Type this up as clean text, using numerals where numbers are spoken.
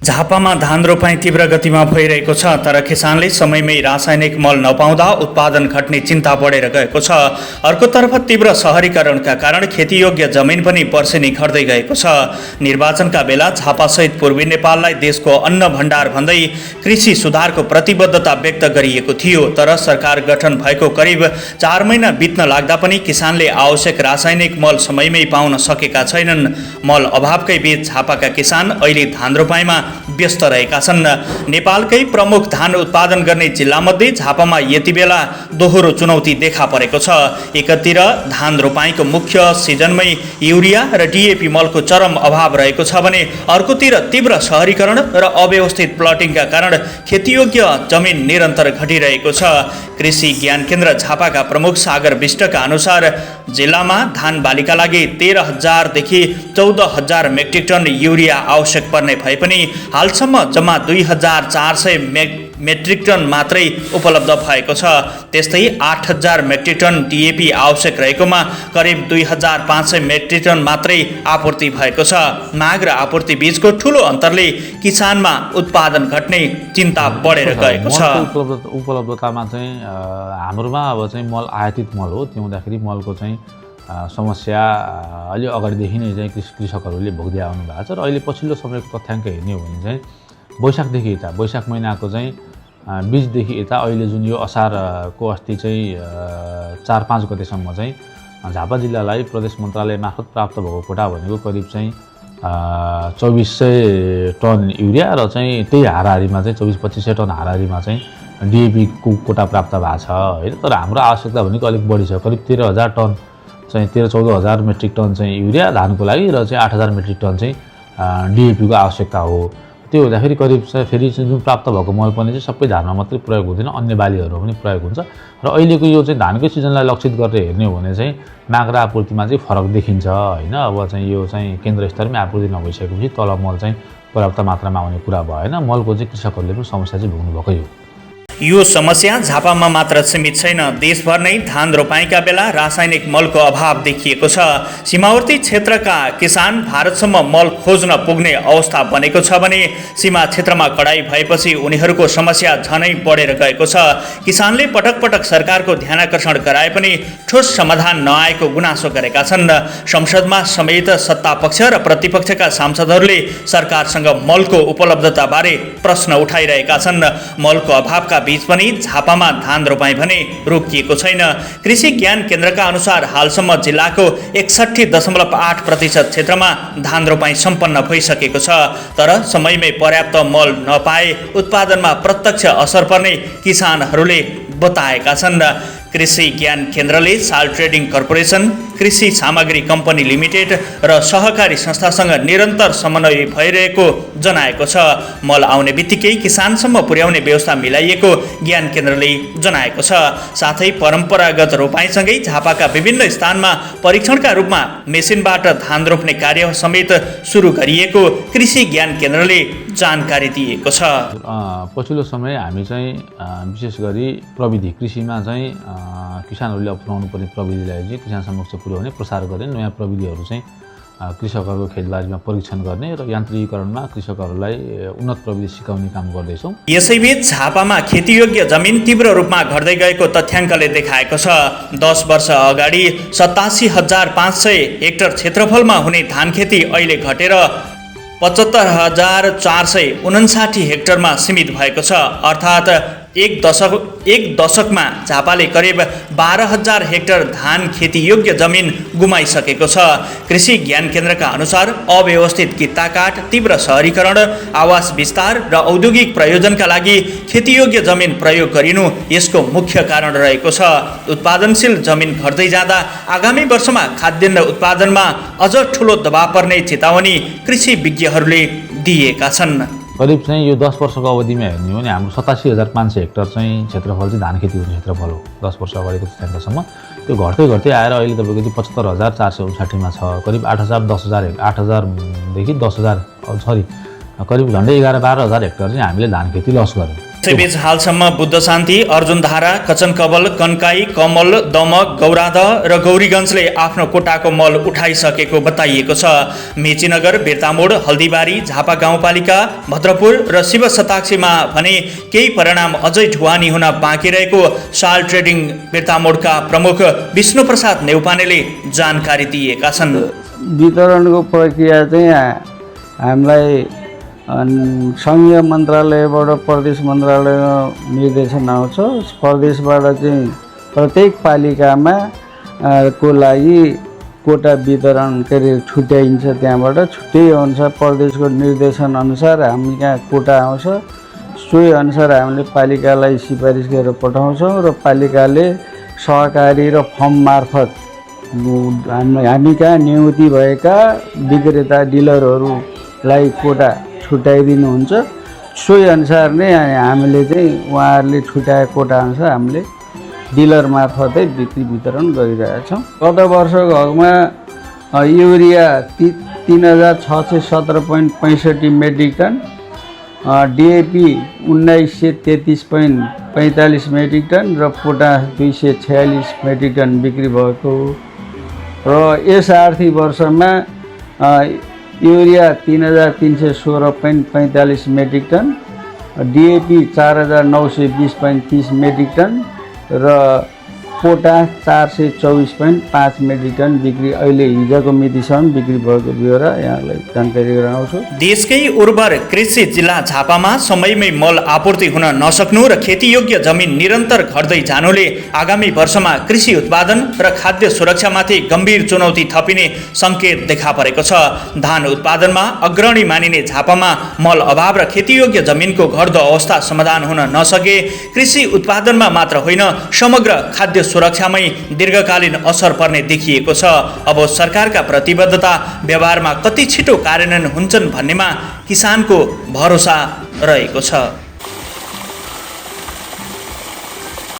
झापामा धान रोपाई तीव्र गतिमा भइरहेको छ, तर किसानले समयमै रासायनिक मल नपाउँदा उत्पादन घट्ने चिन्ता बढेर गएको छ। अर्कोतर्फ तीव्र शहरीकरणका कारण खेतीयोग्य जमिन पनि वर्षेनी घट्दै गएको छ। निर्वाचनका बेला झापासहित पूर्वी नेपाललाई देशको अन्न भण्डार भन्दै कृषि सुधारको प्रतिबद्धता व्यक्त गरिएको थियो, तर सरकार गठन भएको करिब 4 महिना बित्न लाग्दा पनि किसानले आवश्यक रासायनिक मल समयमै पाउन सकेका छैनन्। मल अभावकै बीच झापाका किसान अहिले धान रोपाईमा व्यस्त रहेका छन्। नेपालकै प्रमुख धान उत्पादन गर्ने जिल्लामध्ये झापामा यति बेला दोहोरो चुनौती देखा परेको छ। एकातिर धान रोपाईको मुख्य सिजनमै युरिया र डिएपी मलको चरम अभाव रहेको छ भने अर्कोतिर तीव्र शहरीकरण र अव्यवस्थित प्लटिङका कारण खेतीयोग्य जमिन निरन्तर घटिरहेको छ। कृषि ज्ञान केन्द्र झापाका प्रमुख सागर विष्टका अनुसार जिल्लामा धान बालीका लागि 13,000 देखि 14,000 मेट्रिक टन युरिया आवश्यक पर्ने भए पनि हालसम्म जम्मा 2,400 मेट्रिक टन मात्रै उपलब्ध भएको छ। त्यस्तै 8,000 मेट्रिक टन डिएपी आवश्यक रहेकोमा करिब 2,500 मेट्रिक टन मात्रै आपूर्ति भएको छ। माग र आपूर्ति बीचको ठूलो अन्तरले किसानमा उत्पादन घट्ने चिन्ता बढेर गएको छ। उपलब्धतामा चाहिँ हाम्रोमा अब चाहिँ मल आयातित मल हो, त्यो हुँदाखेरि मलको चाहिँ समस्या अलि अगाडिदेखि नै चाहिँ कृषकहरूले भोग्दै आउनु भएको छ। र अहिले पछिल्लो समयको तथ्याङ्क हेर्ने हो भने चाहिँ वैशाखदेखि यता, वैशाख महिनाको चाहिँ बीचदेखि यता अहिले जुन यो असारको अस्ति चाहिँ 4-5 गतेसम्म चाहिँ झापा जिल्लालाई प्रदेश मन्त्रालय मार्फत प्राप्त भएको कोटा भनेको करिब चाहिँ 2,400 टन युरिया र चाहिँ त्यही हाराहारीमा चाहिँ 2,400-2,500 टन हाराहारीमा चाहिँ डिएपीको कोटा प्राप्त भएको छ होइन। तर हाम्रो आवश्यकता भनेको अलिक बढी छ, करिब 13,000 टन चाहिँ 13-14,000 मेट्रिक टन चाहिँ युरिया धानको लागि र चाहिँ 8,000 मेट्रिक टन चाहिँ डिएपीको आवश्यकता हो। त्यो हुँदाखेरि करिब चाहिँ फेरि जुन प्राप्त भएको मल पनि चाहिँ सबै धानमा मात्रै प्रयोग हुँदैन, अन्य बालीहरूमा पनि प्रयोग हुन्छ। र अहिलेको यो चाहिँ धानकै सिजनलाई लक्षित गरेर हेर्ने हो भने चाहिँ माग र आपूर्तिमा चाहिँ फरक देखिन्छ होइन। अब चाहिँ यो चाहिँ केन्द्र स्तरमै आपूर्ति नभइसकेपछि तल मल चाहिँ पर्याप्त मात्रामा आउने कुरा भएन। मलको चाहिँ कृषकहरूले पनि समस्या चाहिँ भोग्नुभएकै हो। यो समस्या झापामा मात्र सीमित छैन, देशभर नै धान रोपाईका बेला रासायनिक मलको अभाव देखिएको छ। सीमावर्ती क्षेत्रका किसान भारतसम्म मल खोज्न पुग्ने अवस्था बनेको छ भने सीमा क्षेत्रमा कडाई भएपछि उनीहरूको समस्या झनै बढेर गएको छ। किसानले पटक पटक सरकारको ध्यानाकर्षण गराए पनि ठोस समाधान नआएको गुनासो गरेका छन्। संसदमा समेत सत्तापक्ष र प्रतिपक्षका सांसदहरूले सरकारसँग मलको उपलब्धताबारे प्रश्न उठाइरहेका छन्। मलको अभावका बीच पनि झापामा धान रोपाई भने रोकिएको छैन। कृषि ज्ञान केन्द्रका अनुसार हालसम्म जिल्लाको 61.8% क्षेत्रमा धान रोपाई सम्पन्न भइसकेको छ, तर समयमै पर्याप्त मल नपाए उत्पादनमा प्रत्यक्ष असर पर्ने किसानहरूले बताएका छन्। कृषि ज्ञान केन्द्रले साल ट्रेडिङ कर्पोरेसन, कृषि सामग्री कम्पनी लिमिटेड र सहकारी संस्थासँग निरन्तर समन्वय भइरहेको जनाएको छ। मल आउने बित्तिकै किसानसम्म पुर्याउने व्यवस्था मिलाइएको ज्ञान केन्द्रले जनाएको छ। साथै परम्परागत रोपाईसँगै झापाका विभिन्न स्थानमा परीक्षणका रूपमा मेसिनबाट धान रोप्ने कार्य समेत सुरु गरिएको कृषि ज्ञान केन्द्रले जानकारी दिएको छ। पछिल्लो समय हामी चाहिँ विशेष गरी प्रविधि कृषिमा चाहिँ किसानहरूले अपनाउनु पर्ने प्रविधिलाई चाहिँ किसान समक्ष पुर्याउने, प्रसार गर्ने, नयाँ प्रविधिहरू चाहिँ कृषकहरूको खेतबारीमा परीक्षण गर्ने र यान्त्रिकीकरणमा कृषकहरूलाई उन्नत प्रविधि सिकाउने काम गर्दैछौँ। यसैबीच झापामा खेतीयोग्य जमिन तीव्र रूपमा घट्दै गएको तथ्याङ्कले देखाएको छ। 10 वर्ष अगाडि 87,500 हेक्टर क्षेत्रफलमा हुने धान खेती अहिले घटेर 75,459 हेक्टरमा सीमित भएको छ। अर्थात् एक दशकमा झापाले करिब 12,000 हेक्टर धान खेती योग्य जमिन गुमाइसकेको छ। कृषि ज्ञान केन्द्रका अनुसार अव्यवस्थित कित्ताकाट, तीव्र शहरीकरण, आवास विस्तार र औद्योगिक प्रयोजनका लागि खेतीयोग्य जमिन प्रयोग गरिनु यसको मुख्य कारण रहेको छ। उत्पादनशील जमिन घट्दै जाँदा आगामी वर्षमा खाद्यान्न उत्पादनमा अझ ठूलो दबाव पर्ने चेतावनी कृषि विज्ञहरूले दिएका छन्। करिब चाहिँ यो 10 वर्षको अवधिमा हेर्ने हो भने हाम्रो 87,500 हेक्टर चाहिँ क्षेत्रफल चाहिँ धान खेती हुने क्षेत्रफल हो 10 वर्ष अगाडिको तथ्याङ्कसम्म। त्यो घट्दै घट्दै आएर अहिले तपाईँको चाहिँ 75,459मा छ। करिब 8,000 देखि 10,000 करिब झन्डै 11-12 हजार हेक्टर चाहिँ हामीले धान खेती लस गऱ्यौँ। यसैबीच हालसम्म बुद्ध शान्ति, अर्जुनधारा, कचनकवल, कन्काई, कमल, दमक, गौराद र गौरीगञ्जले आफ्नो कोटाको मल उठाइसकेको बताइएको छ। मेचीनगर, बिर्तामोड, हल्दीबारी, झापा गाउँपालिका, भद्रपुर र शिव शताक्षीमा भने केही परिणाम अझै ढुवानी हुन बाँकी रहेको साल ट्रेडिङ बिर्तामोडका प्रमुख विष्णुप्रसाद नेउपानेले जानकारी दिएका छन्। वितरणको प्रक्रिया चाहिँ हामीलाई सङ्घीय मन्त्रालयबाट प्रदेश मन्त्रालयमा निर्देशन आउँछ। प्रदेशबाट चाहिँ प्रत्येक पालिकामा को लागि कोटा वितरण के अरे छुट्याइन्छ। त्यहाँबाट छुट्टै अनुसार प्रदेशको निर्देशन अनुसार हामी कहाँ कोटा आउँछ। सोही अनुसार हामीले पालिकालाई सिफारिस गरेर पठाउँछौँ र पालिकाले सहकारी र फर्म मार्फत हामी कहाँ नियुक्ति भएका विक्रेता डिलरहरूलाई कोटा छुट्याइदिनुहुन्छ। सोही अनुसार नै हामीले चाहिँ उहाँहरूले छुट्याएको कोटा अनुसार हामीले डिलर मार्फतै बिक्री वितरण गरिरहेछौँ। गत वर्षको हकमा urea 3617.65 metric ton, DAP 1933.45 metric ton र पोटास 246 मेट्रिक टन बिक्री भएको र यस आर्थिक वर्षमा urea 3316.45 metric ton, DAP 4920.30 metric ton र पोटास 424.5 मेट्रिक टन बिक्री अहिले हिजोको मितिसम्म बिक्री भएको ब्यौरा यहाँलाई जानकारी गराउँछु। देशकै उर्वर कृषि जिल्ला झापामा समयमै मल आपूर्ति हुन नसक्नु र खेतीयोग्य जमिन निरन्तर घट्दै जानुले आगामी वर्षमा कृषि उत्पादन र खाद्य सुरक्षामाथि गम्भीर चुनौती थपिने सङ्केत देखा परेको छ। धान उत्पादनमा अग्रणी मानिने झापामा मल अभाव र खेतीयोग्य जमिनको घट्दो अवस्था समाधान हुन नसके कृषि उत्पादनमा मात्र होइन समग्र खाद्य सुरक्षामै दीर्घकालीन असर पर्ने देखिएको छ। अब सरकारका प्रतिबद्धता व्यवहारमा कति छिटो कार्यान्वयन हुन्छन् भन्नेमा किसानको भरोसा रहेको छ।